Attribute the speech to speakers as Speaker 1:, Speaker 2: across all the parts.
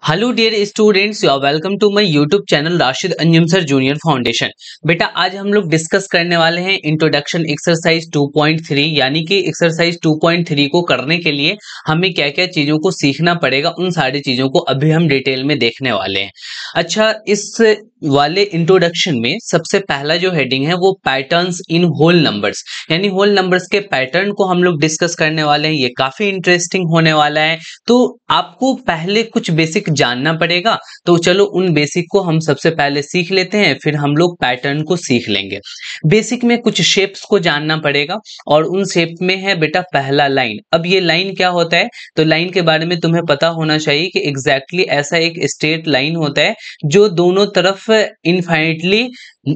Speaker 1: Hello dear students, you are welcome to my YouTube channel Rashid Anjum sir junior foundation. बेटा आज हम लोग discuss करने वाले हैं इंट्रोडक्शन एक्सरसाइज 2.3 यानी कि एक्सरसाइज 2.3 को करने के लिए हमें क्या क्या चीज़ों को सीखना पड़ेगा, उन सारी चीज़ों को अभी हम डिटेल में देखने वाले हैं। अच्छा, इस वाले इंट्रोडक्शन में सबसे पहला जो हेडिंग है वो पैटर्न्स इन होल नंबर्स, यानी होल नंबर्स के पैटर्न को हम लोग डिस्कस करने वाले हैं। ये काफ़ी इंटरेस्टिंग होने वाला है। तो आपको पहले कुछ बेसिक जानना पड़ेगा, तो चलो उन बेसिक को हम सबसे पहले सीख लेते हैं, फिर हम लोग पैटर्न को सीख लेंगे। बेसिक में कुछ शेप्स को जानना पड़ेगा और उन शेप में है बेटा पहला लाइन। अब ये लाइन क्या होता है, तो लाइन के बारे में तुम्हें पता होना चाहिए कि एग्जैक्टली ऐसा एक स्ट्रेट लाइन होता है जो दोनों तरफ इनफाइनाइटली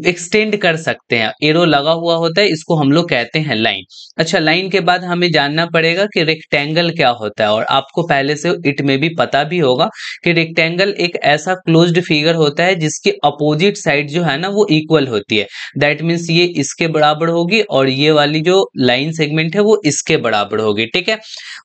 Speaker 1: एक्सटेंड कर सकते हैं, एरो लगा हुआ होता है, इसको हम लोग कहते हैं लाइन। अच्छा, लाइन के बाद हमें जानना पड़ेगा कि रेक्टेंगल क्या होता है, और आपको पहले से इट में भी पता भी होगा कि रेक्टेंगल एक ऐसा क्लोज्ड फिगर होता है जिसकी अपोजिट साइड जो है ना वो इक्वल होती है। दैट मीन्स ये इसके बराबर होगी और ये वाली जो लाइन सेगमेंट है वो इसके बराबर होगी, ठीक है।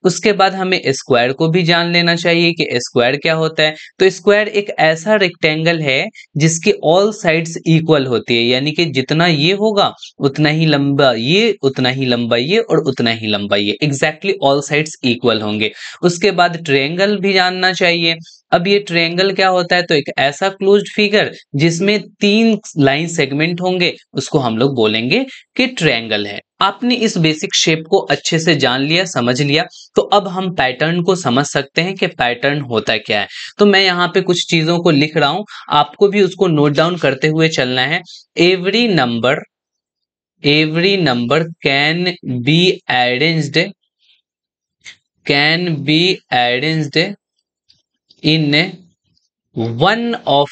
Speaker 1: उसके बाद हमें स्क्वायर को भी जान लेना चाहिए कि स्क्वायर क्या होता है। तो स्क्वायर एक ऐसा रेक्टेंगल है जिसकी ऑल साइड्स इक्वल होती है, यानी कि जितना ये होगा उतना ही लंबा ये, उतना ही लंबा ये और उतना ही लंबा ये, एग्जैक्टली ऑल साइड्स इक्वल होंगे। उसके बाद ट्रायंगल भी जानना चाहिए। अब ये ट्रायंगल क्या होता है, तो एक ऐसा क्लोज्ड फिगर जिसमें 3 लाइन सेगमेंट होंगे, उसको हम लोग बोलेंगे कि ट्रायंगल है। आपने इस बेसिक शेप को अच्छे से जान लिया, समझ लिया, तो अब हम पैटर्न को समझ सकते हैं कि पैटर्न होता क्या है। तो मैं यहाँ पे कुछ चीजों को लिख रहा हूं, आपको भी उसको नोट डाउन करते हुए चलना है। Every number can be arranged in one of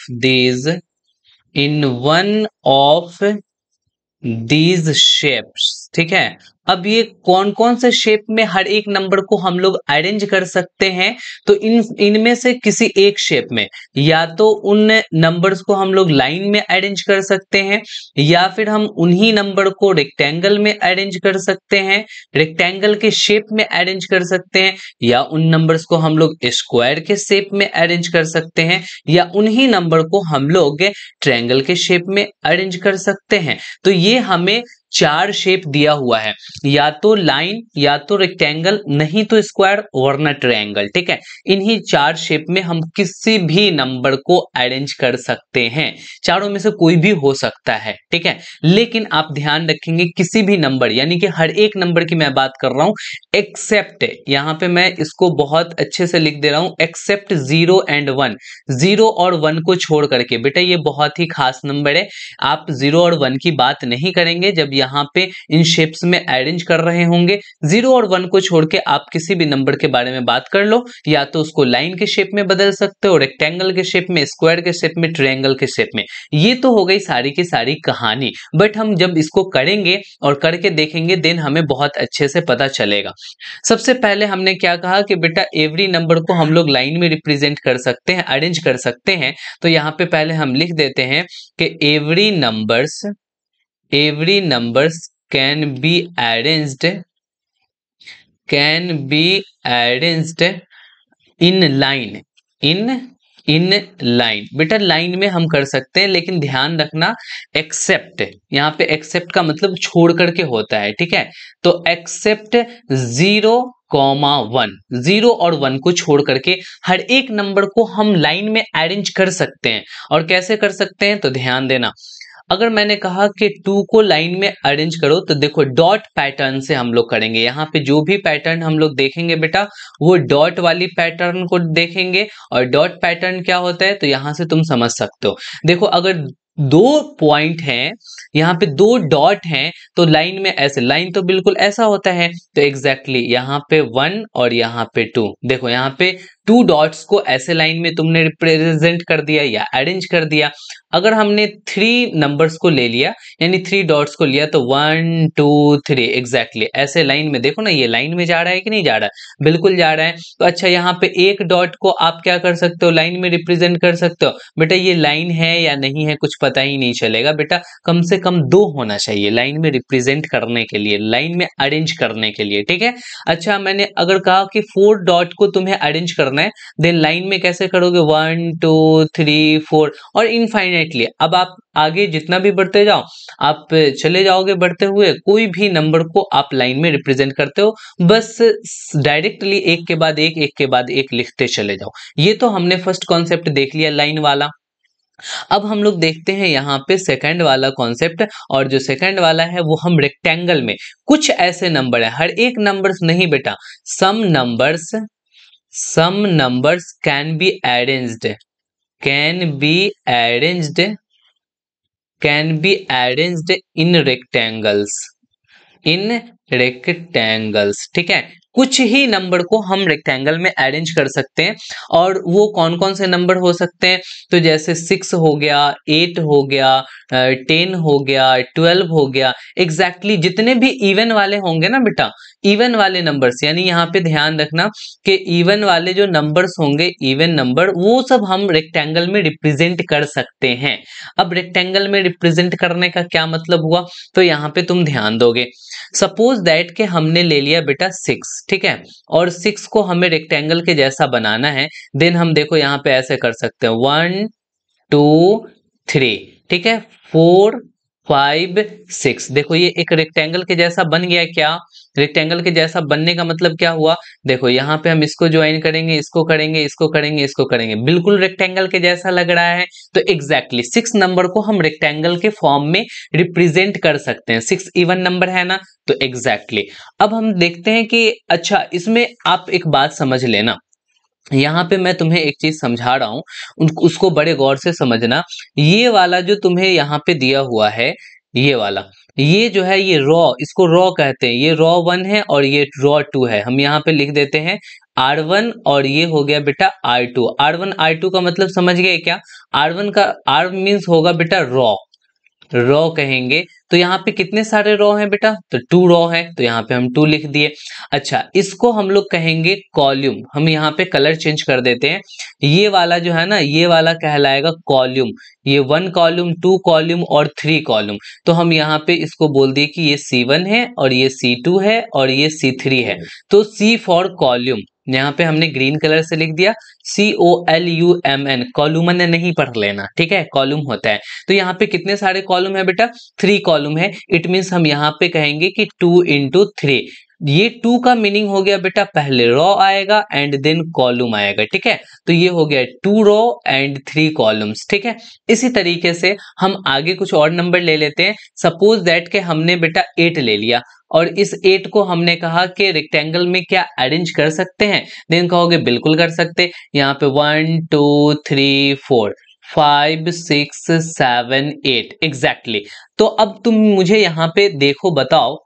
Speaker 1: these shapes, ठीक है। अब ये कौन कौन से शेप में हर एक नंबर को हम लोग अरेंज कर सकते हैं, तो इनमें से किसी एक शेप में, या तो उन नंबर्स को हम लोग लाइन में अरेंज कर सकते हैं, या फिर हम उन्हीं नंबर को रेक्टेंगल में अरेंज कर सकते हैं, रेक्टेंगल के शेप में अरेंज कर सकते हैं, या उन नंबर्स को हम लोग स्क्वायर के शेप में अरेंज कर सकते हैं, या उन्हीं नंबर को हम लोग ट्रायंगल के शेप में अरेंज कर सकते हैं। तो ये हमें 4 शेप दिया हुआ है, या तो लाइन, या तो रेक्टेंगल, नहीं तो स्क्वायर, वरना ट्रायंगल, ठीक है। इन्हीं 4 शेप में हम किसी भी नंबर को अरेंज कर सकते हैं, चारों में से कोई भी हो सकता है, ठीक है। लेकिन आप ध्यान रखेंगे किसी भी नंबर, यानी कि हर एक नंबर की मैं बात कर रहा हूं, एक्सेप्ट, यहां पे मैं इसको बहुत अच्छे से लिख दे रहा हूं, एक्सेप्ट 0 एंड 1, 0 और 1 को छोड़ करके। बेटा ये बहुत ही खास नंबर है, आप 0 और 1 की बात नहीं करेंगे जब यहाँ पे इन शेप्स में अरेंज कर रहे होंगे। 0 और 1 को छोड़ के आप किसी भी नंबर के बारे में बात कर लो, या तो उसको लाइन के शेप में बदल सकते हो, रेक्टेंगल के शेप में, स्क्वायर के शेप में, ट्रायंगल के शेप में। ये तो हो गई सारी की सारी कहानी, बट हम जब इसको करेंगे और करके देखेंगे देन हमें बहुत अच्छे से पता चलेगा। सबसे पहले हमने क्या कहा कि बेटा एवरी नंबर को हम लोग लाइन में रिप्रेजेंट कर सकते हैं, अरेंज कर सकते हैं। तो यहाँ पे पहले हम लिख देते हैं कि every numbers can be arranged in line, in line. बेटा लाइन में हम कर सकते हैं, लेकिन ध्यान रखना एक्सेप्ट, यहाँ पे एक्सेप्ट का मतलब छोड़ करके होता है, ठीक है। तो एक्सेप्ट 0,1, 0 और 1 को छोड़ करके हर एक नंबर को हम लाइन में अरेंज कर सकते हैं। और कैसे कर सकते हैं, तो ध्यान देना, अगर मैंने कहा कि 2 को लाइन में अरेंज करो, तो देखो डॉट पैटर्न से हम लोग करेंगे। यहाँ पे जो भी पैटर्न हम लोग देखेंगे बेटा, वो डॉट वाली पैटर्न को देखेंगे। और डॉट पैटर्न क्या होता है, तो यहाँ से तुम समझ सकते हो। देखो अगर 2 पॉइंट हैं, यहाँ पे 2 डॉट हैं, तो लाइन में ऐसे, लाइन तो बिल्कुल ऐसा होता है, तो एग्जैक्टली यहाँ पे 1 और यहाँ पे 2, देखो यहाँ पे 2 डॉट्स को ऐसे लाइन में तुमने रिप्रेजेंट कर दिया या अरेंज कर दिया। अगर हमने 3 नंबर्स को ले लिया, यानी 3 डॉट्स को लिया, तो 1 2 3 एग्जैक्टली ऐसे लाइन में, देखो ना ये लाइन में जा रहा है कि नहीं जा रहा है, बिल्कुल जा रहा है। तो अच्छा, यहाँ पे एक डॉट को आप क्या कर सकते हो, लाइन में रिप्रेजेंट कर सकते हो। बेटा ये लाइन है या नहीं है कुछ पता ही नहीं चलेगा, बेटा कम से कम 2 होना चाहिए लाइन में रिप्रेजेंट करने के लिए, लाइन में अरेंज करने के लिए, ठीक है। अच्छा, मैंने अगर कहा कि 4 डॉट को तुम्हें अरेंज करना करना है देन लाइन में कैसे करोगे 1 2 3 4 और इनफाइनाइटली। अब आप आगे जितना भी बढ़ते जाओ आप चले जाओगे बढ़ते हुए, कोई भी नंबर को आप लाइन में रिप्रेजेंट करते हो, बस डायरेक्टली एक के बाद एक लिखते चले जाओ। ये तो हमने फर्स्ट कॉन्सेप्ट देख लिया लाइन वाला। अब हम लोग देखते हैं यहाँ पे सेकंड वाला कॉन्सेप्ट, और जो सेकंड वाला है वो हम रेक्टेंगल में कुछ ऐसे नंबर है, हर एक नंबर्स नहीं बेटा, some numbers can be arranged in rectangles, ठीक है। कुछ ही नंबर को हम रेक्टेंगल में अरेंज कर सकते हैं, और वो कौन कौन से नंबर हो सकते हैं, तो जैसे 6 हो गया, 8 हो गया, 10 हो गया, 12 हो गया, एग्जैक्टली जितने भी इवन वाले होंगे ना बेटा, इवन वाले नंबर्स, यानी यहाँ पे ध्यान रखना कि इवन वाले जो नंबर्स होंगे, इवन नंबर, वो सब हम रेक्टेंगल में रिप्रेजेंट कर सकते हैं। अब रेक्टेंगल में रिप्रेजेंट करने का क्या मतलब हुआ, तो यहाँ पे तुम ध्यान दोगे, सपोज दैट के हमने ले लिया बेटा 6, ठीक है, और 6 को हमें रेक्टेंगल के जैसा बनाना है, देन हम देखो यहाँ पे ऐसे कर सकते हैं 1 2 3, ठीक है, 4 5 6, देखो ये एक रेक्टेंगल के जैसा बन गया। क्या रेक्टेंगल के जैसा बनने का मतलब क्या हुआ, देखो यहाँ पे हम इसको ज्वाइन करेंगे, इसको करेंगे, इसको करेंगे, इसको करेंगे, बिल्कुल रेक्टेंगल के जैसा लग रहा है। तो एग्जैक्टली 6 नंबर को हम रेक्टेंगल के फॉर्म में रिप्रेजेंट कर सकते हैं, 6 इवन नंबर है ना, तो एग्जैक्टली। अब हम देखते हैं कि अच्छा इसमें आप एक बात समझ लेना, यहाँ पे मैं तुम्हें एक चीज समझा रहा हूं, उसको बड़े गौर से समझना। ये वाला जो तुम्हें यहाँ पे दिया हुआ है, ये वाला, ये जो है ये रॉ, इसको रॉ कहते हैं, ये रॉ 1 है और ये रॉ 2 है। हम यहाँ पे लिख देते हैं R1 और ये हो गया बेटा R2। R1 R2 का मतलब समझ गए क्या, R1 का R मीन्स होगा बेटा रॉ कहेंगे। तो यहाँ पे कितने सारे रॉ हैं बेटा, तो 2 रॉ है, तो यहाँ पे हम 2 लिख दिए। अच्छा इसको हम लोग कहेंगे कॉल्यूम, हम यहाँ पे कलर चेंज कर देते हैं, ये वाला जो है ना, ये वाला कहलाएगा कॉल्यूम, ये 1 कॉल्यूम, 2 कॉल्यूम और 3 कॉल्यूम। तो हम यहाँ पे इसको बोल दिए कि ये C1 है और ये C2 है और ये C3 है, तो C फॉर कॉल्यूम, यहाँ पे हमने ग्रीन कलर से लिख दिया COLUMN, कॉलुमन नहीं पढ़ लेना, ठीक है, कॉलम होता है। तो यहाँ पे कितने सारे कॉलम है बेटा, 3 कॉलम है। इट मीन्स हम यहाँ पे कहेंगे कि 2 इंटू 3, ये 2 का मीनिंग हो गया बेटा पहले रॉ आएगा एंड देन कॉलम आएगा, ठीक है। तो ये हो गया 2 रॉ एंड 3 कॉलम्स, ठीक है। इसी तरीके से हम आगे कुछ और नंबर ले लेते हैं। सपोज दैट के हमने बेटा 8 ले लिया, और इस 8 को हमने कहा कि रेक्टेंगल में क्या अरेंज कर सकते हैं, देन कहोगे बिल्कुल कर सकते। यहाँ पे 1 2 3 4 5 6 7 8 एग्जैक्टली। तो अब तुम मुझे यहाँ पे देखो, बताओ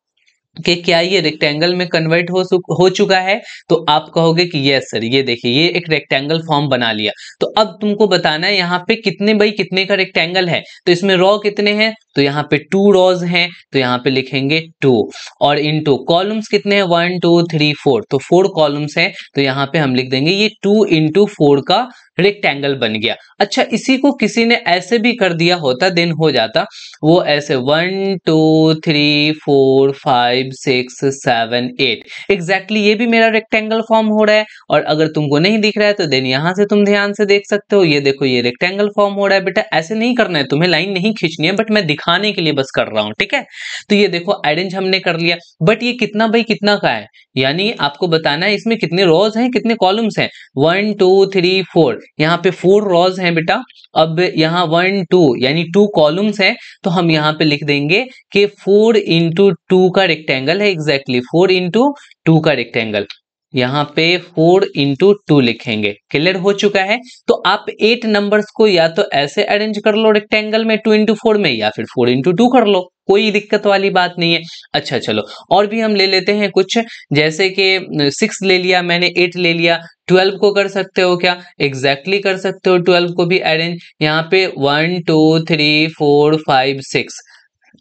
Speaker 1: कि क्या ये रेक्टेंगल में कन्वर्ट हो चुका है, तो आप कहोगे कि यस सर, ये देखिए ये एक रेक्टेंगल फॉर्म बना लिया। तो अब तुमको बताना है यहाँ पे कितने बाई कितने का रेक्टेंगल है, तो इसमें रॉ कितने हैं, तो यहाँ पे 2 रॉज हैं, तो यहाँ पे लिखेंगे 2, और इनटू कॉलम्स कितने हैं 1 2 3 4, तो 4 कॉलम्स हैं, तो यहाँ पे हम लिख देंगे ये 2 इंटू 4 का रेक्टेंगल बन गया। अच्छा इसी को किसी ने ऐसे भी कर दिया होता, देन हो जाता वो ऐसे 1 2 3 4 5 6 7 8 एग्जैक्टली, ये भी मेरा रेक्टेंगल फॉर्म हो रहा है। और अगर तुमको नहीं दिख रहा है तो देन यहाँ से तुम ध्यान से देख सकते हो, ये देखो ये रेक्टेंगल फॉर्म हो रहा है। बेटा ऐसे नहीं करना है, तुम्हें लाइन नहीं खींचनी है, बट मैं दिखाने के लिए बस कर रहा हूँ, ठीक है। तो ये देखो अरेंज हमने कर लिया, बट ये कितना बाई कितना का है, यानी आपको बताना है इसमें कितने रोज हैं कितने कॉलम्स हैं, 1 2 3 4, यहाँ पे 4 रोज हैं बेटा। अब यहाँ 1 2 यानी 2 कॉलम्स हैं, तो हम यहाँ पे लिख देंगे कि 4 इंटू 2 का रेक्टेंगल है, एग्जैक्टली 4 इंटू 2 का रेक्टेंगल, यहाँ पे 4 इंटू 2 लिखेंगे। क्लियर हो चुका है। तो आप 8 नंबर्स को या तो ऐसे अरेंज कर लो रेक्टेंगल में 2 इंटू 4 में, या फिर 4 इंटू 2 कर लो, कोई दिक्कत वाली बात नहीं है। अच्छा चलो और भी हम ले लेते हैं कुछ, जैसे कि 6 ले लिया मैंने, 8 ले लिया, 12 को कर सकते हो क्या, एग्जैक्टली कर सकते हो 12 को भी अरेंज। यहाँ पे 1 2 3 4 5 6,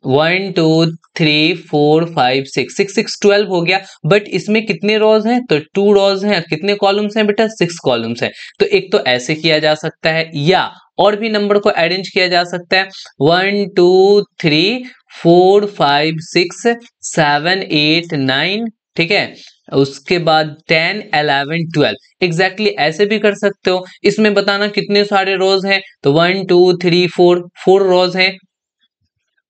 Speaker 1: 1 2 3 4 5 6 6 6 12 हो गया। बट इसमें कितने रोज हैं, तो 2 रोज हैं। कितने कॉलम्स हैं बेटा, 6 कॉलम्स हैं। तो एक तो ऐसे किया जा सकता है, या और भी नंबर को अरेंज किया जा सकता है 1 2 3 4 5 6 7 8 9, ठीक है, उसके बाद 10 11 12 एग्जैक्टली ऐसे भी कर सकते हो। इसमें बताना कितने सारे रोज हैं, तो 1 2 3 4 4 रोज हैं।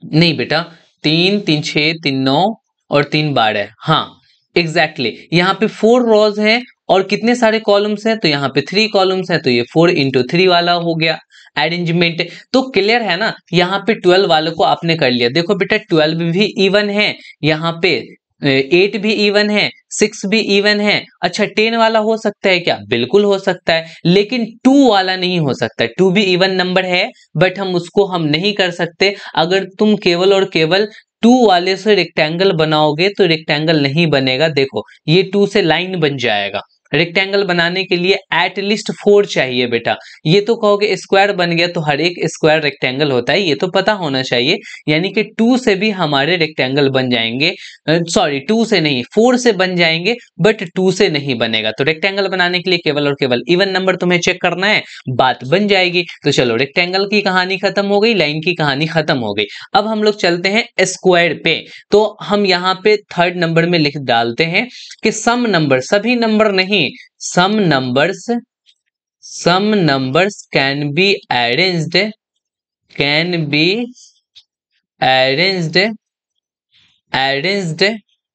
Speaker 1: नहीं बेटा, 3 3 6 3 9 और 3 12, हाँ एग्जैक्टली यहाँ पे 4 रोज हैं और कितने सारे कॉलम्स हैं, तो यहाँ पे 3 कॉलम्स हैं, तो ये 4 इंटू 3 वाला हो गया अरेंजमेंट। तो क्लियर है ना, यहाँ पे 12 वालों को आपने कर लिया। देखो बेटा 12 भी इवन है, यहाँ पे 8 भी इवन है, 6 भी इवन है। अच्छा 10 वाला हो सकता है क्या, बिल्कुल हो सकता है, लेकिन 2 वाला नहीं हो सकता। 2 भी इवन नंबर है बट हम नहीं कर सकते। अगर तुम केवल और केवल 2 वाले से रेक्टेंगल बनाओगे तो रेक्टेंगल नहीं बनेगा। देखो ये 2 से लाइन बन जाएगा, रेक्टेंगल बनाने के लिए एटलीस्ट 4 चाहिए बेटा। ये तो कहोगे स्क्वायर बन गया, तो हर एक स्क्वायर रेक्टेंगल होता है, ये तो पता होना चाहिए। यानी कि 2 से भी हमारे रेक्टेंगल बन जाएंगे, सॉरी 2 से नहीं 4 से बन जाएंगे बट 2 से नहीं बनेगा। तो रेक्टेंगल बनाने के लिए केवल और केवल इवन नंबर तुम्हें चेक करना है, बात बन जाएगी। तो चलो रेक्टेंगल की कहानी खत्म हो गई, लाइन की कहानी खत्म हो गई। अब हम लोग चलते हैं स्क्वायर पे। तो हम यहाँ पे 3rd नंबर में लिख डालते हैं कि सम नंबर, सभी नंबर नहीं, some numbers can be arranged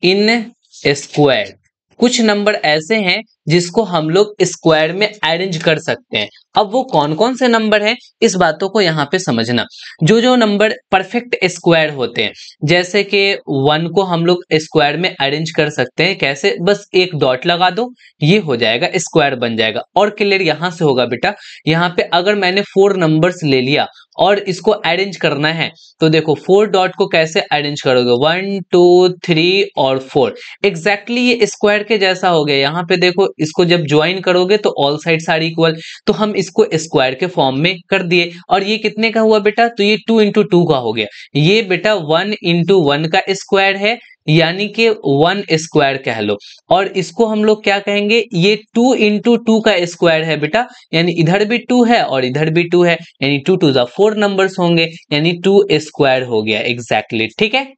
Speaker 1: in square. कुछ नंबर ऐसे हैं जिसको हम लोग स्क्वायर में अरेंज कर सकते हैं। अब वो कौन कौन से नंबर हैं, इस बातों को यहाँ पे समझना। जो नंबर परफेक्ट स्क्वायर होते हैं, जैसे कि 1 को हम लोग स्क्वायर में अरेंज कर सकते हैं। कैसे, बस एक डॉट लगा दो, ये हो जाएगा, स्क्वायर बन जाएगा। और क्लियर यहाँ से होगा बेटा, यहाँ पे अगर मैंने 4 नंबर्स ले लिया और इसको अरेंज करना है, तो देखो 4 डॉट को कैसे अरेंज करोगे, 1 2 3 और 4, एग्जैक्टली ये स्क्वायर के जैसा हो गया। यहाँ पे देखो इसको जब ज्वाइन करोगे तो ऑल साइड्स आर इक्वल, तो हम इसको स्क्वायर के फॉर्म में कर दिए। और ये कितने का हुआ बेटा, तो ये 2 इंटू 2 का हो गया। ये बेटा 1 इंटू 1 का स्क्वायर है, यानी कि 1 स्क्वायर कह लो। और इसको हम लोग क्या कहेंगे, ये 2 इंटू 2 का स्क्वायर है बेटा, यानी इधर भी 2 है और इधर भी 2 है, यानी 2 2 जा 4 नंबर्स होंगे, यानी 2 स्क्वायर हो गया एग्जैक्टली। ठीक है,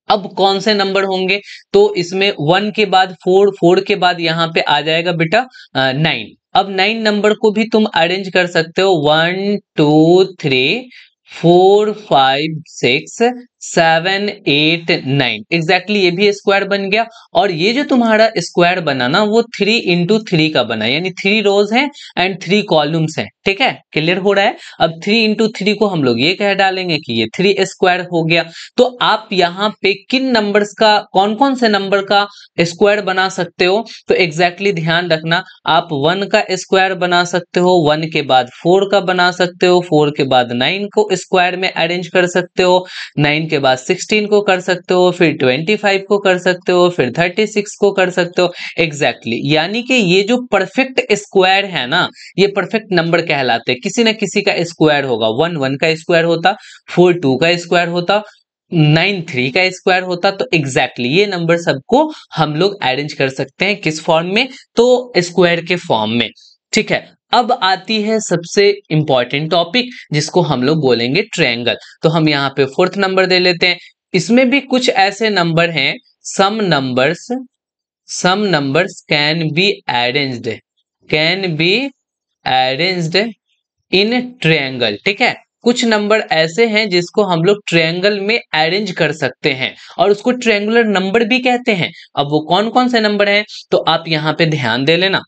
Speaker 1: अब कौन से नंबर होंगे, तो इसमें 1 के बाद 4, 4 के बाद यहाँ पे आ जाएगा बेटा 9। अब 9 नंबर को भी तुम अरेंज कर सकते हो, 1 2 3 4 5 6 7 8 9, एग्जैक्टली ये भी स्क्वायर बन गया। और ये जो तुम्हारा स्क्वायर बना ना, वो 3 इंटू 3 का बना, यानी 3 रोज हैं एंड 3 कॉलम्स हैं। ठीक है, क्लियर हो रहा है। अब 3 इंटू 3 को हम लोग ये कह डालेंगे कि ये 3 स्क्वायर हो गया। तो आप यहाँ पे किन नंबर्स का, कौन कौन से नंबर का स्क्वायर बना सकते हो, तो एग्जैक्टली ध्यान रखना, आप 1 का स्क्वायर बना सकते हो, 1 के बाद 4 का बना सकते हो, 4 के बाद 9 को स्क्वायर में अरेंज कर सकते हो, 9 के बाद 16 को कर सकते हो, फिर 25 को कर सकते हो, फिर 36 को कर सकते हो एग्जैक्टली। यानी कि ये जो परफेक्ट स्क्वायर है ना, ये परफेक्ट नंबर कहलाते हैं। किसी ना किसी का स्क्वायर होगा, 1 1 का स्क्वायर होता, 4 2 का स्क्वायर होता, 9 3 का स्क्वायर होता। तो एग्जैक्टली ये नंबर सबको हम लोग अरेंज कर सकते हैं, किस फॉर्म में, तो स्क्वायर के फॉर्म में। ठीक है, अब आती है सबसे इंपॉर्टेंट टॉपिक, जिसको हम लोग बोलेंगे ट्रायंगल। तो हम यहाँ पे 4th नंबर दे लेते हैं। इसमें भी कुछ ऐसे नंबर हैं, some numbers can be arranged in triangle. ठीक है, कुछ नंबर ऐसे हैं जिसको हम लोग ट्रायंगल में अरेंज कर सकते हैं और उसको ट्रायंगुलर नंबर भी कहते हैं। अब वो कौन कौन से नंबर हैं, तो आप यहाँ पे ध्यान दे लेना।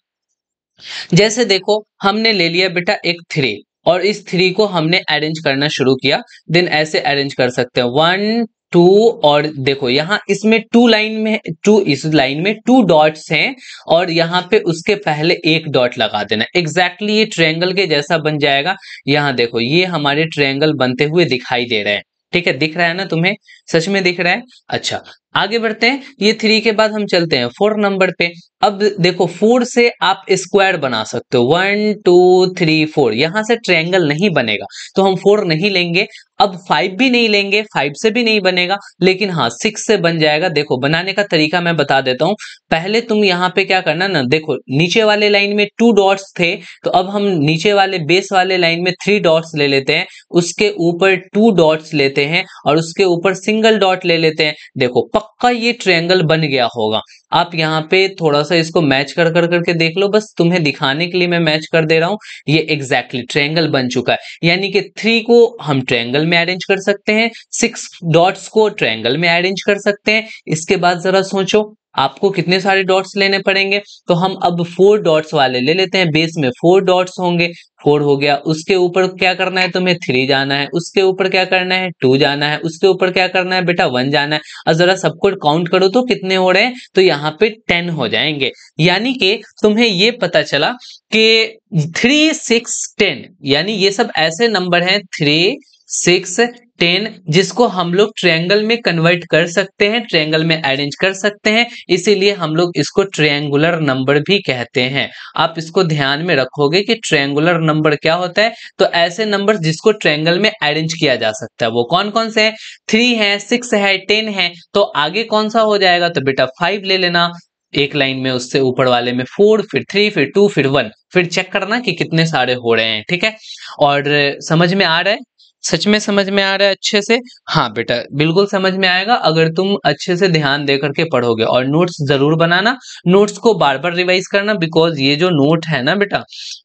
Speaker 1: जैसे देखो हमने ले लिया बेटा एक 3 और इस 3 को हमने अरेंज करना शुरू किया, देन ऐसे अरेंज कर सकते हैं 1 2, और देखो यहाँ इसमें 2 लाइन में 2, इस लाइन में 2 डॉट्स हैं और यहाँ पे उसके पहले एक डॉट लगा देना, एग्जैक्टली ये ट्रायंगल के जैसा बन जाएगा। यहाँ देखो ये हमारे ट्रायंगल बनते हुए दिखाई दे रहे हैं। ठीक है, दिख रहा है ना तुम्हें, सच में दिख रहा है। अच्छा आगे बढ़ते हैं, ये 3 के बाद हम चलते हैं 4 नंबर पे। अब देखो 4 से आप स्क्वायर बना सकते हो, 1 2 3 4, यहां से ट्रायंगल नहीं बनेगा तो हम 4 नहीं लेंगे। अब 5 भी नहीं लेंगे, 5 से भी नहीं बनेगा, लेकिन हाँ 6 से बन जाएगा। देखो बनाने का तरीका मैं बता देता हूं। पहले तुम यहाँ पे क्या करना ना, देखो नीचे वाले लाइन में 2 डॉट्स थे, तो अब हम नीचे वाले बेस वाले लाइन में 3 डॉट्स ले लेते हैं, उसके ऊपर 2 डॉट्स लेते हैं और उसके ऊपर सिंगल डॉट ले लेते हैं। देखो पक्का ये ट्रायंगल बन गया होगा। आप यहाँ पे थोड़ा सा इसको मैच कर करके देख लो, बस तुम्हें दिखाने के लिए मैं मैच कर दे रहा हूँ। ये एग्जैक्टली ट्रायंगल बन चुका है, यानी कि 3 को हम ट्रायंगल में अरेंज कर सकते हैं, 6 डॉट्स को ट्रायंगल में अरेंज कर सकते हैं। इसके बाद जरा सोचो आपको कितने सारे डॉट्स लेने पड़ेंगे, तो हम अब 4 डॉट्स वाले ले लेते हैं। बेस में 4 डॉट्स होंगे, 4 हो गया। उसके ऊपर क्या करना है तुम्हें, 3 जाना है। उसके ऊपर क्या करना है, 2 जाना है। उसके ऊपर क्या करना है बेटा, 1 जाना है। और जरा सबको काउंट करो तो कितने हो रहे हैं, तो यहाँ पे 10 हो जाएंगे। यानी कि तुम्हें ये पता चला कि 3, 6, 10 यानी ये सब ऐसे नंबर हैं 3, 6, 10 जिसको हम लोग ट्रायंगल में कन्वर्ट कर सकते हैं, ट्रायंगल में अरेंज कर सकते हैं। इसीलिए हम लोग इसको ट्रायंगुलर नंबर भी कहते हैं। आप इसको ध्यान में रखोगे कि ट्रायंगुलर नंबर क्या होता है, तो ऐसे नंबर जिसको ट्रायंगल में अरेंज किया जा सकता है। वो कौन कौन से हैं, 3 है, 6 है, 10 है। तो आगे कौन सा हो जाएगा, तो बेटा 5 ले लेना एक लाइन में, उससे ऊपर वाले में 4, फिर 3, फिर 2, फिर 1, फिर चेक करना कि कितने सारे हो रहे हैं। ठीक है, और समझ में आ रहा है, सच में समझ में आ रहा है अच्छे से। हाँ बेटा बिल्कुल समझ में आएगा अगर तुम अच्छे से ध्यान दे करके पढ़ोगे। और नोट्स जरूर बनाना, नोट्स को बार बार रिवाइज करना, बिकॉज ये जो नोट है ना बेटा,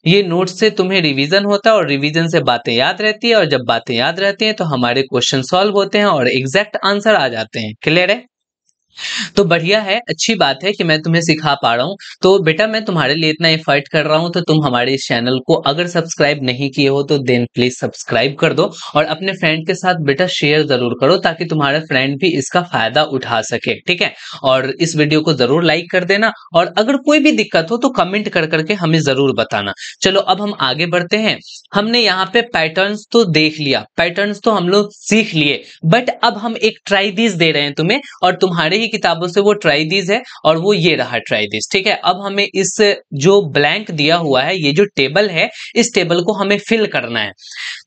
Speaker 1: ये नोट्स से तुम्हें रिवीजन होता है और रिवीजन से बातें याद रहती है, और जब बातें याद रहती हैं तो हमारे क्वेश्चन सॉल्व होते हैं और एग्जैक्ट आंसर आ जाते हैं। क्लियर है, तो बढ़िया है, अच्छी बात है कि मैं तुम्हें सिखा पा रहा हूँ। तो बेटा मैं तुम्हारे लिए इतना एफर्ट कर रहा हूँ, तो तुम हमारे इस चैनल को अगर सब्सक्राइब नहीं किए हो तो देन प्लीज सब्सक्राइब कर दो, और अपने फ्रेंड के साथ बेटा शेयर जरूर करो ताकि तुम्हारा फ्रेंड भी इसका फायदा उठा सके। ठीक है, और इस वीडियो को जरूर लाइक कर देना, और अगर कोई भी दिक्कत हो तो कमेंट कर करके हमें जरूर बताना। चलो अब हम आगे बढ़ते हैं। हमने यहाँ पे पैटर्न्स तो देख लिया, पैटर्न्स तो हम लोग सीख लिए, बट अब हम एक ट्राई दिस दे रहे हैं तुम्हें, और तुम्हारे ही किताबों से वो ट्राई दिस है, और वो ये रहा ट्राई दिस। ठीक है, अब हमें इस जो ब्लैंक दिया हुआ है, ये जो टेबल है, इस टेबल को हमें फिल करना है।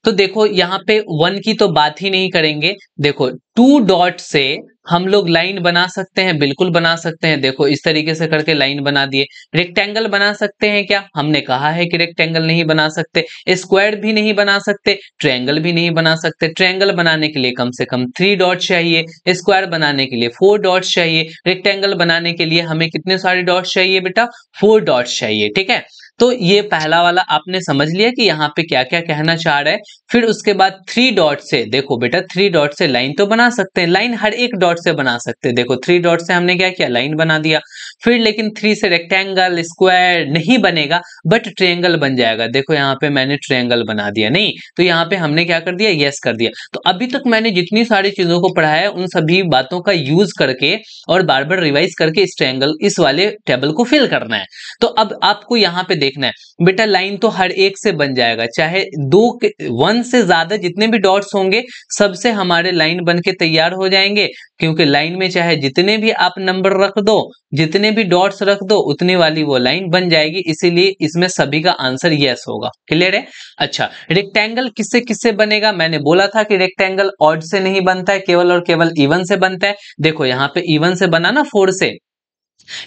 Speaker 1: तो देखो यहाँ पे 1 की तो बात ही नहीं करेंगे। देखो 2 डॉट से हम लोग लाइन बना सकते हैं, बिल्कुल बना सकते हैं। देखो इस तरीके से करके लाइन बना दिए। रेक्टेंगल बना सकते हैं क्या, हमने कहा है कि रेक्टेंगल नहीं बना सकते। स्क्वायर भी नहीं बना सकते, ट्रायंगल भी नहीं बना सकते। ट्रायंगल बनाने के लिए कम से कम 3 डॉट चाहिए, स्क्वायर बनाने के लिए 4 डॉट्स चाहिए, रेक्टेंगल बनाने के लिए हमें कितने सारे डॉट्स चाहिए बेटा, 4 डॉट्स चाहिए। ठीक है, तो ये पहला वाला आपने समझ लिया कि यहाँ पे क्या क्या कहना चाह रहा है। फिर उसके बाद 3 डॉट से, देखो बेटा 3 डॉट से लाइन तो बना सकते हैं, लाइन हर एक डॉट से बना सकते हैं। देखो 3 डॉट से हमने क्या किया, लाइन बना दिया। फिर लेकिन 3 से रेक्टेंगल स्क्वायर नहीं बनेगा, बट ट्रायंगल बन जाएगा। देखो यहाँ पे मैंने ट्रायंगल बना दिया, नहीं तो यहाँ पे हमने क्या कर दिया, यस कर दिया। तो अभी तक मैंने जितनी सारी चीजों को पढ़ाया है उन सभी बातों का यूज करके और बार बार रिवाइज करके इस ट्रायंगल, इस वाले टेबल को फिल करना है। तो अब आपको यहाँ पे देखना है बेटा, लाइन तो हर एक से बन जाएगा, चाहे 1 से ज्यादा जितने भी डॉट्स होंगे सबसे हमारे लाइन बन के तैयार हो जाएंगे। क्योंकि लाइन में चाहे जितने भी आप नंबर रख दो, जितने भी डॉट्स रख दो, उतनी वाली वो लाइन बन जाएगी। इसीलिए इसमें सभी का आंसर यस होगा। क्लियर है, अच्छा रेक्टेंगल किससे किससे बनेगा, मैंने बोला था कि रेक्टेंगल ऑड से नहीं बनता है, केवल और केवल इवन से बनता है। देखो यहाँ पे इवन से बना ना 4 से,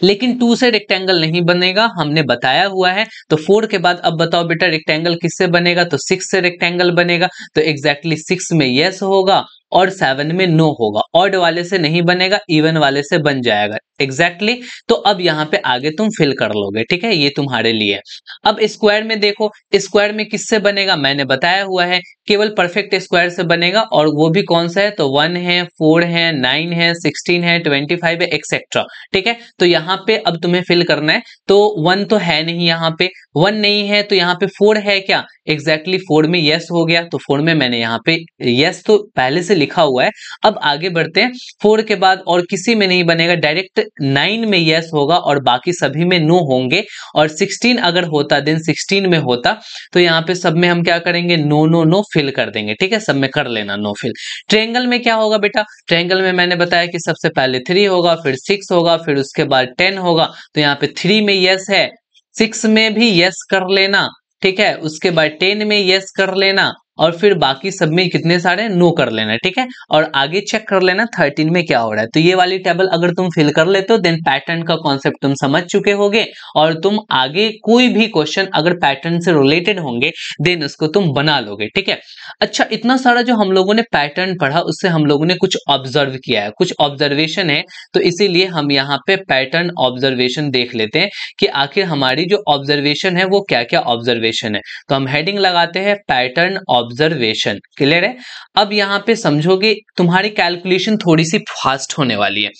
Speaker 1: लेकिन 2 से रेक्टेंगल नहीं बनेगा, हमने बताया हुआ है। तो 4 के बाद अब बताओ बेटा रेक्टेंगल किससे बनेगा, तो 6 से रेक्टेंगल बनेगा। तो एग्जैक्टली 6 में यस होगा और 7 में नो होगा। ऑड वाले से नहीं बनेगा, इवन वाले से बन जाएगा। एग्जैक्टली तो अब यहाँ पे आगे तुम फिल कर लोगे। ठीक है, ये तुम्हारे लिए। अब स्क्वायर में देखो, स्क्वायर में किससे बनेगा, मैंने बताया हुआ है, केवल परफेक्ट स्क्वायर से बनेगा। और वो भी कौन सा है, तो 1 है, 4 है, 9 है, 16 है, 25 है, एक्सेट्रा। ठीक है, तो यहाँ पे अब तुम्हें फिल करना है। तो 1 तो है नहीं, यहाँ पे 1 नहीं है, तो यहाँ पे 4 है क्या, एग्जैक्टली 4 में यस हो गया। तो 4 में मैंने यहाँ पे यस तो पहले से लिखा हुआ है। अब आगे बढ़ते हैं, 4 के बाद और किसी में नहीं बनेगा, डायरेक्ट 9 में यस होगा और बाकी सभी में नो होंगे। और 16 अगर होता, देन 16 में होता, तो यहाँ पे सब में हम क्या करेंगे, नो नो नो फिल कर देंगे। ठीक है, सब में कर लेना नो फिल। ट्रायंगल में क्या होगा बेटा, ट्रायंगल में मैंने बताया कि सबसे पहले 3 होगा, फिर 6 होगा, फिर उसके बाद 10 होगा। तो यहाँ पे 3 में यस है, 6 में भी यस कर लेना। ठीक है, उसके बाद 10 में यस कर लेना, और फिर बाकी सब में कितने सारे नो कर लेना, ठीक है। और आगे चेक कर लेना 13 में क्या हो रहा है। तो ये वाली टेबल अगर तुम फिल कर लेते हो देन पैटर्न का कॉन्सेप्ट तुम समझ चुके होगे और तुम आगे कोई भी क्वेश्चन अगर पैटर्न से रिलेटेड होंगे देन उसको तुम बना लोगे, ठीक है। अच्छा, इतना सारा जो हम लोगों ने पैटर्न पढ़ा उससे हम लोगों ने कुछ ऑब्जर्व किया है, कुछ ऑब्जर्वेशन है, तो इसीलिए हम यहाँ पे पैटर्न ऑब्जर्वेशन देख लेते हैं कि आखिर हमारी जो ऑब्जर्वेशन है वो क्या क्या ऑब्जर्वेशन है। तो हम हेडिंग लगाते हैं पैटर्न ऑब्जर्वेशन, क्लियर है। अब यहाँ पे समझोगे तुम्हारी कैलकुलेशन थोड़ी सी फास्ट होने वाली है।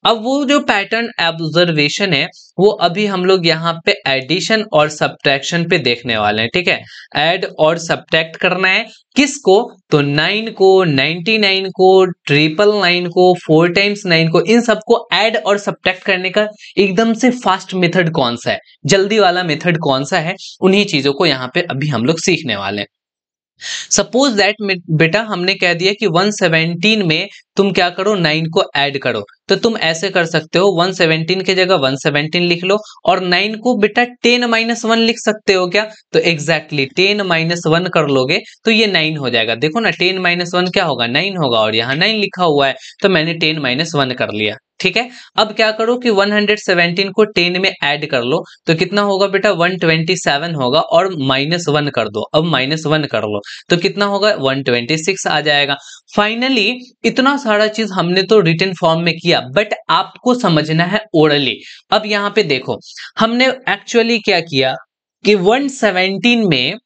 Speaker 1: अब वो जो पैटर्न ऑब्जर्वेशन है वो अभी हम लोग यहाँ पे एडिशन और सब्ट्रैक्शन पे देखने वाले हैं, ठीक है। ऐड और सब्ट्रैक्ट करना है किसको, तो 9 को, 99 को, 999 को, 4 टाइम्स 9 को, इन सबको ऐड और सब्ट्रैक्ट करने का एकदम से फास्ट मेथड कौन सा है, जल्दी वाला मेथड कौन सा है, उन्हीं चीजों को यहाँ पे अभी हम लोग सीखने वाले हैं। सपोज दैट बेटा हमने कह दिया कि 117 में तुम क्या करो, 9 को ऐड करो। तो तुम ऐसे कर सकते हो 117 की जगह 117 लिख लो और 9 को बेटा 10 - 1 लिख सकते हो क्या, तो एग्जैक्टली 10 - 1 कर लोगे तो ये 9 हो जाएगा। देखो ना 10 - 1 क्या होगा, 9 होगा और यहाँ 9 लिखा हुआ है तो मैंने 10 - 1 कर लिया, ठीक है। अब क्या करो कि 117 को 10 में ऐड कर लो तो कितना होगा बेटा 127 होगा और -1 कर दो, अब -1 कर लो तो कितना होगा 126 आ जाएगा। फाइनली इतना सारा चीज हमने तो रिटन फॉर्म में किया बट आपको समझना है ओरली। अब यहाँ पे देखो हमने एक्चुअली क्या किया कि 117 में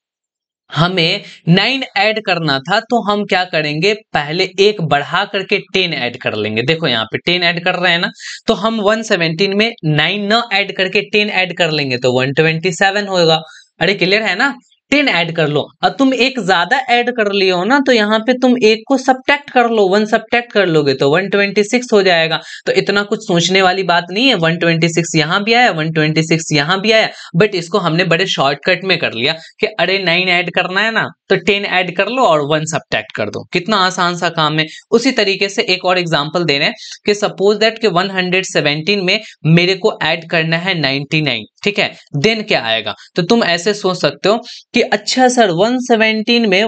Speaker 1: हमें 9 ऐड करना था तो हम क्या करेंगे, पहले एक बढ़ा करके 10 ऐड कर लेंगे। देखो यहाँ पे 10 ऐड कर रहे हैं ना, तो हम 117 में 9 न ऐड करके 10 ऐड कर लेंगे तो 127 होगा। अरे क्लियर है ना, 10 ऐड कर लो और तुम एक ज्यादा ऐड कर लियो हो ना तो यहाँ पे तुम एक को सब्ट्रैक्ट कर लो, 1 सब्ट्रैक्ट कर लोगे तो 126 हो जाएगा। तो इतना कुछ सोचने वाली बात नहीं है, 126 यहाँ भी आया, 126 यहाँ भी आया, बट इसको हमने बड़े शॉर्टकट में कर लिया कि अरे 9 ऐड करना है ना तो 10 ऐड कर लो और 1 सब्ट्रैक्ट कर दो, कितना आसान सा काम है। उसी तरीके से एक और एग्जांपल दे रहे हैं कि सपोज दैट कि 117 में मेरे को ऐड करना है 99, ठीक है, देन क्या आएगा, तो तुम ऐसे सोच सकते हो कि अच्छा सर 117 में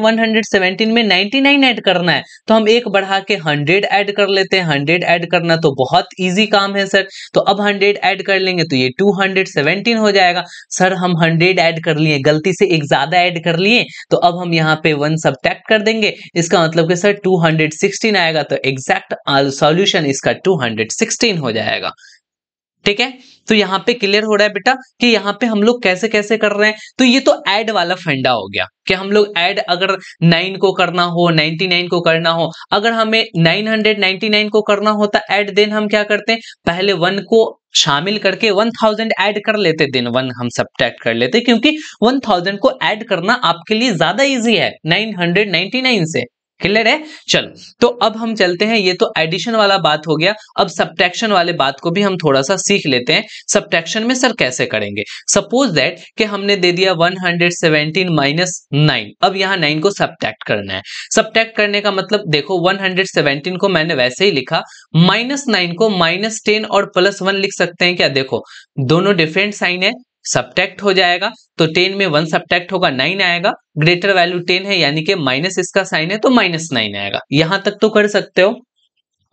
Speaker 1: 99 ऐड करना है तो हम एक बढ़ा के 100 ऐड कर लेते हैं। 100 ऐड करना तो बहुत इजी काम है सर, तो अब 100 ऐड कर लेंगे तो ये 217 हो जाएगा। सर हम 100 ऐड कर लिए, गलती से एक ज्यादा ऐड कर लिए तो अब हम यहाँ पे 1 सब्ट्रैक्ट कर देंगे, इसका मतलब कि सर 216 आएगा, तो एग्जैक्ट सॉल्यूशन इसका 216 हो जाएगा, ठीक है। तो यहाँ पे क्लियर हो रहा है बेटा कि यहाँ पे हम लोग कैसे कैसे कर रहे हैं। तो ये तो ऐड वाला फंडा हो गया कि हम लोग ऐड अगर 9 को करना हो, 99 को करना हो, अगर हमें 999 को करना होता ऐड, देन हम क्या करते हैं, पहले 1 को शामिल करके 1000 ऐड कर लेते, देन 1 हम सब्ट्रैक्ट कर लेते, क्योंकि 1000 को ऐड करना आपके लिए ज्यादा इजी है 999 से, क्लियर है। चलो तो अब हम चलते हैं, ये तो एडिशन वाला बात हो गया, अब सब्ट्रैक्शन वाले बात को भी हम थोड़ा सा सीख लेते हैं। सब्ट्रैक्शन में सर कैसे करेंगे, सपोज दैट कि हमने दे दिया 117 - 9, अब यहाँ 9 को सब्ट्रैक्ट करना है। सब्ट्रैक्ट करने का मतलब देखो 117 को मैंने वैसे ही लिखा, -9 को -10 और +1 लिख सकते हैं क्या, देखो दोनों डिफरेंट साइन है, सब्ट्रैक्ट हो जाएगा तो 10 में 1 सब्ट्रैक्ट होगा 9 आएगा, ग्रेटर वैल्यू 10 है यानी कि माइनस इसका साइन है तो -9 आएगा। यहां तक तो कर सकते हो।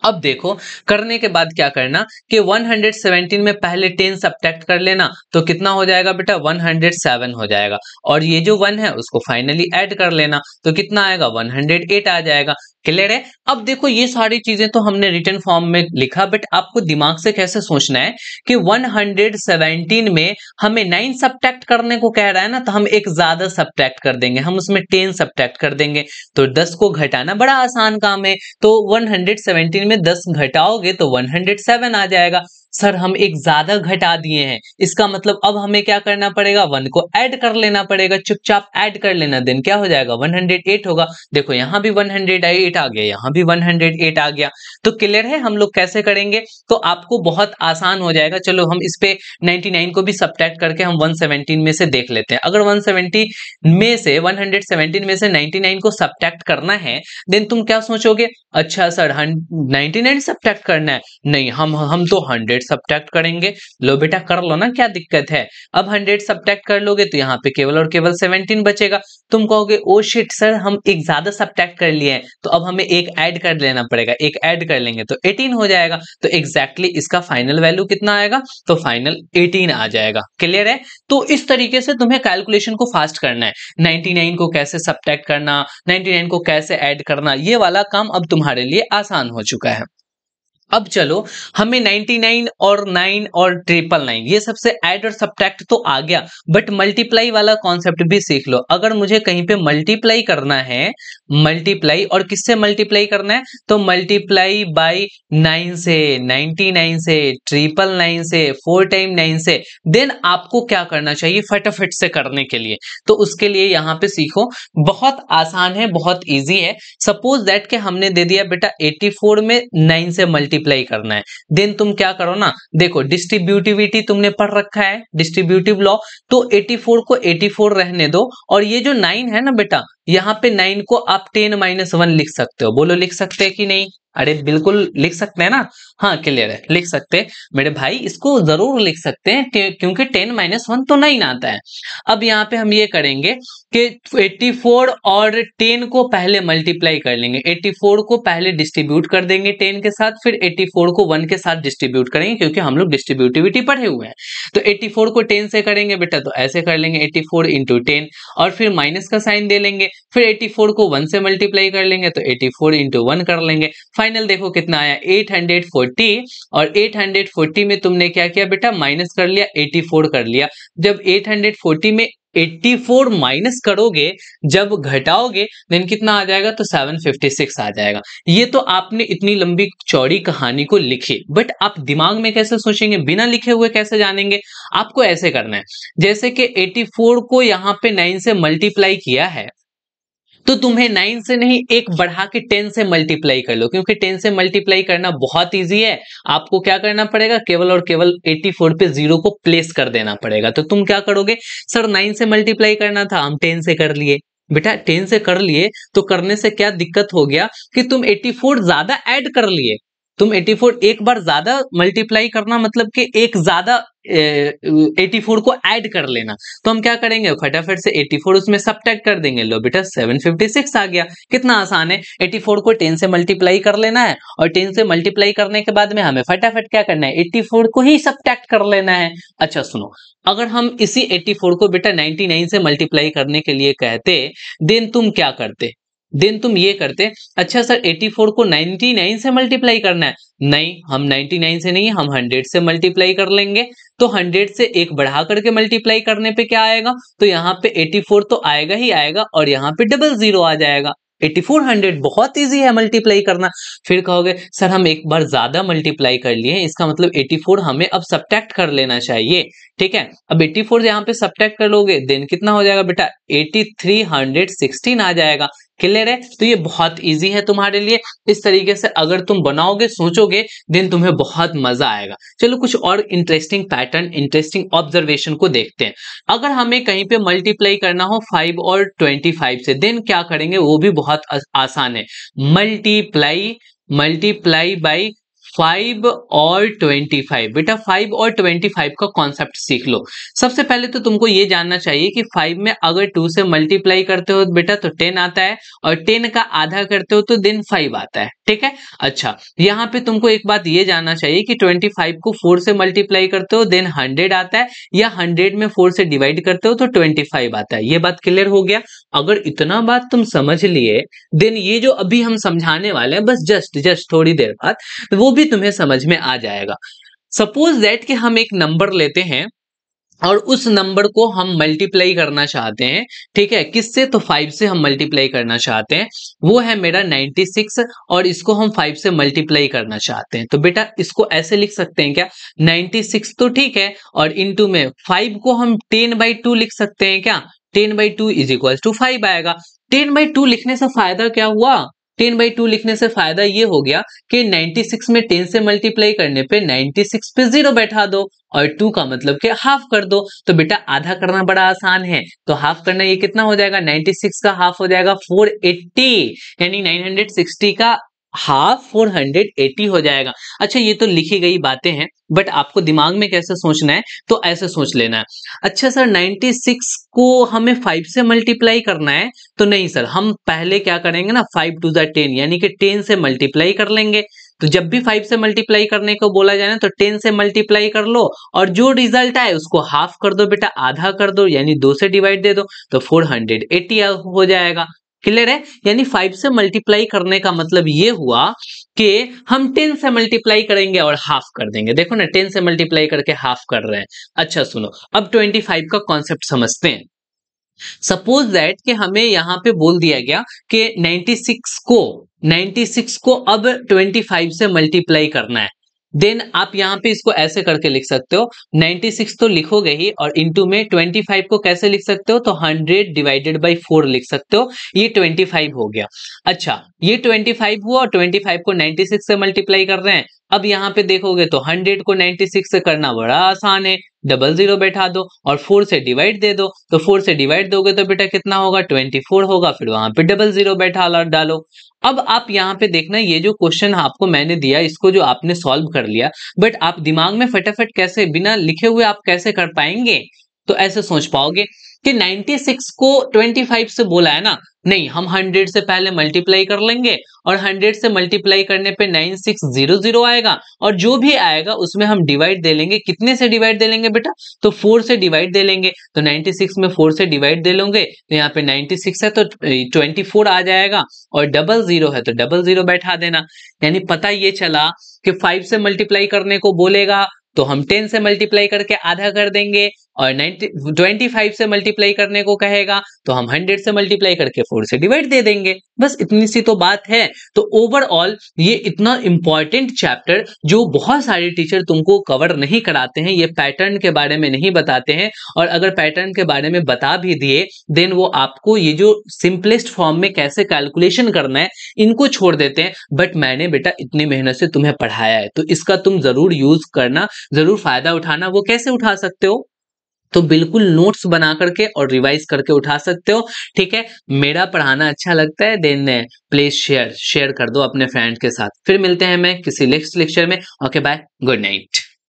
Speaker 1: अब देखो करने के बाद क्या करना कि 117 में पहले 10 सब्ट्रैक्ट कर लेना तो कितना हो जाएगा बेटा 107 हो जाएगा, और ये जो 1 है उसको फाइनली ऐड कर लेना तो कितना आएगा 108 आ जाएगा, क्लियर है। अब देखो ये सारी चीजें तो हमने रिटन फॉर्म में लिखा, बट आपको दिमाग से कैसे सोचना है कि 117 में हमें 9 सब्ट्रैक्ट करने को कह रहा है ना, तो हम एक ज्यादा सब्ट्रैक्ट कर देंगे, हम उसमें 10 सब्ट्रैक्ट कर देंगे, तो 10 को घटाना बड़ा आसान काम है, तो 117 में 10 घटाओगे तो 107 आ जाएगा। सर हम एक ज्यादा घटा दिए हैं, इसका मतलब अब हमें क्या करना पड़ेगा, 1 को ऐड कर लेना पड़ेगा, चुपचाप ऐड कर लेना, देन क्या हो जाएगा 108 होगा। देखो यहाँ भी 108 आ गया, यहाँ भी 108 आ गया, तो क्लियर है हम लोग कैसे करेंगे, तो आपको बहुत आसान हो जाएगा। चलो हम इस पे 99 को भी सब्ट्रैक्ट करके हम 117 में से देख लेते हैं। अगर 117 में से 99 को सब्ट्रैक्ट करना है, देन तुम क्या सोचोगे, अच्छा सर 99 सब्ट्रैक्ट करना है, नहीं हम तो 100 100 सब्ट्रैक्ट करेंगे। लो बेटा कर लो ना, क्या दिक्कत है। अब 100 सब्ट्रैक्ट कर लोगे तो यहाँ पे केवल और केवल 17 बचेगा। तुम कहोगे ओ शिट सर हम एक ज्यादा सब्ट्रैक्ट कर लिए हैं, तो अब हमें एक ऐड कर लेना पड़ेगा, एक ऐड कर लेंगे तो 18 हो जाएगा। तो एग्जैक्टली इसका फाइनल वैल्यू कितना आएगा, तो फाइनल 18 आ जाएगा। क्लियर है। तो इस तरीके से तुम्हें कैलकुलेशन को फास्ट करना है। 99 को कैसे सब्ट्रैक्ट करना, 99 को कैसे ऐड करना, ये वाला काम अब तुम्हारे लिए आसान हो चुका है। अब चलो, हमें 99 और 9 और 999 ये सबसे ऐड और सब्ट्रैक्ट तो आ गया, बट मल्टीप्लाई वाला कॉन्सेप्ट भी सीख लो। अगर मुझे कहीं पे मल्टीप्लाई करना है, मल्टीप्लाई, और किससे मल्टीप्लाई करना है, तो मल्टीप्लाई बाय 9 से, 99 से, 999 से, 4 टाइम 9 से, देन आपको क्या करना चाहिए फटाफट से करने के लिए। तो उसके लिए यहाँ पे सीखो, बहुत आसान है, बहुत ईजी है। सपोज दैट कि हमने दे दिया बेटा 84 में 9 से मल्टीप्लाई करना है, देन तुम क्या करो ना, देखो डिस्ट्रीब्यूटिविटी तुमने पढ़ रखा है, डिस्ट्रीब्यूटिव लॉ, तो 84 को 84 रहने दो, और ये जो 9 है ना बेटा, यहाँ पे 9 को आप 10-1 लिख सकते हो। बोलो लिख सकते हैं कि नहीं, अरे बिल्कुल लिख सकते हैं ना। हाँ क्लियर है, लिख सकते हैं मेरे भाई, इसको जरूर लिख सकते हैं क्योंकि 10-1 तो 9 आता है। अब यहाँ पे हम ये करेंगे कि 84 और 10 को पहले मल्टीप्लाई कर लेंगे, 84 को पहले डिस्ट्रीब्यूट कर देंगे 10 के साथ, फिर 84 को 1 के साथ डिस्ट्रीब्यूट करेंगे, क्योंकि हम लोग डिस्ट्रीब्यूटिविटी पढ़े हुए हैं। तो 84 को 10 से करेंगे बेटा, तो ऐसे कर लेंगे 84 इंटू 10, और फिर माइनस का साइन दे लेंगे, फिर 84 को 1 से मल्टीप्लाई कर लेंगे, तो 84 इंटू 1 कर लेंगे। फाइनल देखो कितना आया 840, और 840 में तुमने क्या किया बेटा, माइनस कर लिया, 84 कर लिया। जब 840 में 84 माइनस करोगे, जब घटाओगे, देन कितना आ जाएगा, तो 756 आ जाएगा। ये तो आपने इतनी लंबी चौड़ी कहानी को लिखी, बट आप दिमाग में कैसे सोचेंगे, बिना लिखे हुए कैसे जानेंगे। आपको ऐसे करना है, जैसे कि 84 को यहाँ पे 9 से मल्टीप्लाई किया है, तो तुम्हें 9 से नहीं, एक बढ़ा के 10 से मल्टीप्लाई कर लो, क्योंकि 10 से मल्टीप्लाई करना बहुत इजी है। आपको क्या करना पड़ेगा, केवल और केवल 84 पे 0 को प्लेस कर देना पड़ेगा। तो तुम क्या करोगे, सर 9 से मल्टीप्लाई करना था, हम 10 से कर लिए। बेटा 10 से कर लिए तो करने से क्या दिक्कत हो गया कि तुम 84 ज्यादा ऐड कर लिए। तुम 84 एक बार ज्यादा मल्टीप्लाई करना मतलब कि एक ज्यादा 84 को ऐड कर लेना। तो हम क्या करेंगे, फटाफट से 84 उसमें सब्ट्रैक्ट कर देंगे। लो बेटा 756 आ गया। कितना आसान है, 84 को 10 से मल्टीप्लाई कर लेना है, और 10 से मल्टीप्लाई करने के बाद में हमें फटाफट क्या करना है, 84 को ही सब्ट्रैक्ट कर लेना है। अच्छा सुनो, अगर हम इसी 84 को बेटा 99 से मल्टीप्लाई करने के लिए कहते, देन तुम क्या करते, देन तुम ये करते, अच्छा सर 84 को 99 से मल्टीप्लाई करना है, नहीं हम 99 से नहीं, हम 100 से मल्टीप्लाई कर लेंगे। तो 100 से एक बढ़ा करके मल्टीप्लाई करने पे क्या आएगा, तो यहाँ पे 84 तो आएगा ही आएगा, और यहाँ पे 00 आ जाएगा। 8400 बहुत इजी है मल्टीप्लाई करना। फिर कहोगे सर हम एक बार ज्यादा मल्टीप्लाई कर लिए हैं, इसका मतलब 84 हमें अब सब्ट्रैक्ट कर लेना चाहिए। ठीक है, अब 84 यहाँ पे सब्ट्रैक्ट कर लोगे, देन कितना हो जाएगा बेटा, 8316 आ जाएगा। क्लियर है। तो ये बहुत इजी है तुम्हारे लिए। इस तरीके से अगर तुम बनाओगे, सोचोगे, देन तुम्हें बहुत मजा आएगा। चलो कुछ और इंटरेस्टिंग पैटर्न, इंटरेस्टिंग ऑब्जर्वेशन को देखते हैं। अगर हमें कहीं पे मल्टीप्लाई करना हो 5 और 25 से, देन क्या करेंगे, वो भी बहुत आसान है। मल्टीप्लाई, मल्टीप्लाई बाई 5 और 25। बेटा 5 और 25 का कॉन्सेप्ट सीख लो। सबसे पहले तो तुमको ये जानना चाहिए कि 5 में अगर 2 से मल्टीप्लाई करते हो बेटा तो 10 आता है, और 10 का आधा करते हो तो देन 5 आता है। ठीक है। अच्छा, यहाँ पे तुमको एक बात ये जानना चाहिए कि 25 को 4 से मल्टीप्लाई करते हो देन 100 आता है, या 100 में 4 से डिवाइड करते हो तो 25 आता है। ये बात क्लियर हो गया। अगर इतना बात तुम समझ लिए, देन ये जो अभी हम समझाने वाले हैं, बस जस्ट थोड़ी देर बाद वो भी तुम्हें समझ में आ जाएगा। सपोज दैट कि हम एक नंबर लेते हैं और उस नंबर को हम मल्टीप्लाई करना चाहते हैं। ठीक है, किससे, तो 5 से हम मल्टीप्लाई करना चाहते हैं। वो है मेरा 96, और इसको हम 5 से मल्टीप्लाई करना चाहते हैं। तो बेटा इसको ऐसे लिख सकते हैं क्या, 96 तो ठीक है, और इनटू में 5 को हम 10/2 लिख सकते हैं क्या, 10/2 इज इक्वल टू 5 आएगा। 10/2 लिखने से फायदा क्या हुआ, 10/2 लिखने से फायदा ये हो गया कि 96 में 10 से मल्टीप्लाई करने पे 96 पे 0 बैठा दो, और 2 का मतलब कि हाफ कर दो। तो बेटा आधा करना बड़ा आसान है, तो हाफ करना ये कितना हो जाएगा, 96 का हाफ हो जाएगा 480, यानी 960 का हाफ 480 हो जाएगा। अच्छा ये तो लिखी गई बातें हैं, बट आपको दिमाग में कैसे सोचना है तो ऐसे सोच लेना है। अच्छा सर 96 को हमें 5 से मल्टीप्लाई करना है, तो नहीं सर, हम पहले क्या करेंगे ना, 5 टू द 10 यानी कि 10 से मल्टीप्लाई कर लेंगे। तो जब भी 5 से मल्टीप्लाई करने को बोला जाए ना तो 10 से मल्टीप्लाई कर लो और जो रिजल्ट आए उसको हाफ कर दो बेटा, आधा कर दो, यानी 2 से डिवाइड दे दो तो 480 हो जाएगा। क्लियर है? यानी 5 से मल्टीप्लाई करने का मतलब ये हुआ कि हम 10 से मल्टीप्लाई करेंगे और हाफ कर देंगे। देखो ना 10 से मल्टीप्लाई करके हाफ कर रहे हैं। अच्छा सुनो, अब 25 का कॉन्सेप्ट समझते हैं। सपोज दैट कि हमें यहां पे बोल दिया गया कि 96 को अब 25 से मल्टीप्लाई करना है। देन आप यहां पे इसको ऐसे करके लिख सकते हो, 96 तो लिखोगे ही और इनटू में 25 को कैसे लिख सकते हो, तो 100 डिवाइडेड बाई 4 लिख सकते हो। ये 25 हो गया। अच्छा ये 25 हुआ और 25 को 96 से मल्टीप्लाई कर रहे हैं। अब यहाँ पे देखोगे तो 100 को 96 से करना बड़ा आसान है, डबल जीरो बैठा दो और 4 से डिवाइड दे दो। तो 4 से डिवाइड दोगे तो बेटा कितना होगा, 24 होगा। फिर वहां पे डबल जीरो बैठा डालो। अब आप यहाँ पे देखना, ये जो क्वेश्चन आपको मैंने दिया इसको जो आपने सॉल्व कर लिया, बट आप दिमाग में फटाफट कैसे बिना लिखे हुए आप कैसे कर पाएंगे, तो ऐसे सोच पाओगे कि 96 को 25 से बोला है ना, नहीं हम 100 से पहले मल्टीप्लाई कर लेंगे और 100 से मल्टीप्लाई करने पे 9600 आएगा और जो भी आएगा उसमें हम डिवाइड दे लेंगे। कितने से डिवाइड दे लेंगे बेटा, तो 4 से डिवाइड दे लेंगे। तो 96 में 4 से डिवाइड दे लोगे तो यहाँ पे 96 है तो 24 आ जाएगा और डबल जीरो है तो डबल जीरो बैठा देना। यानी पता ये चला कि 5 से मल्टीप्लाई करने को बोलेगा तो हम 10 से मल्टीप्लाई करके आधा कर देंगे और 25 से मल्टीप्लाई करने को कहेगा तो हम 100 से मल्टीप्लाई करके 4 से डिवाइड दे देंगे। बस इतनी सी तो बात है। तो ओवरऑल ये इतना इंपॉर्टेंट चैप्टर जो बहुत सारे टीचर तुमको कवर नहीं कराते हैं, ये पैटर्न के बारे में नहीं बताते हैं, और अगर पैटर्न के बारे में बता भी दिए देन वो आपको ये जो सिंपलेस्ट फॉर्म में कैसे कैलकुलेशन करना है इनको छोड़ देते हैं। बट मैंने बेटा इतनी मेहनत से तुम्हें पढ़ाया है तो इसका तुम जरूर यूज करना, जरूर फायदा उठाना। वो कैसे उठा सकते हो, तो बिल्कुल नोट्स बना करके और रिवाइज करके उठा सकते हो। ठीक है, मेरा पढ़ाना अच्छा लगता है देन प्लीज शेयर कर दो अपने फ्रेंड के साथ। फिर मिलते हैं मैं किसी नेक्स्ट लेक्चर में। Okay bye, good night.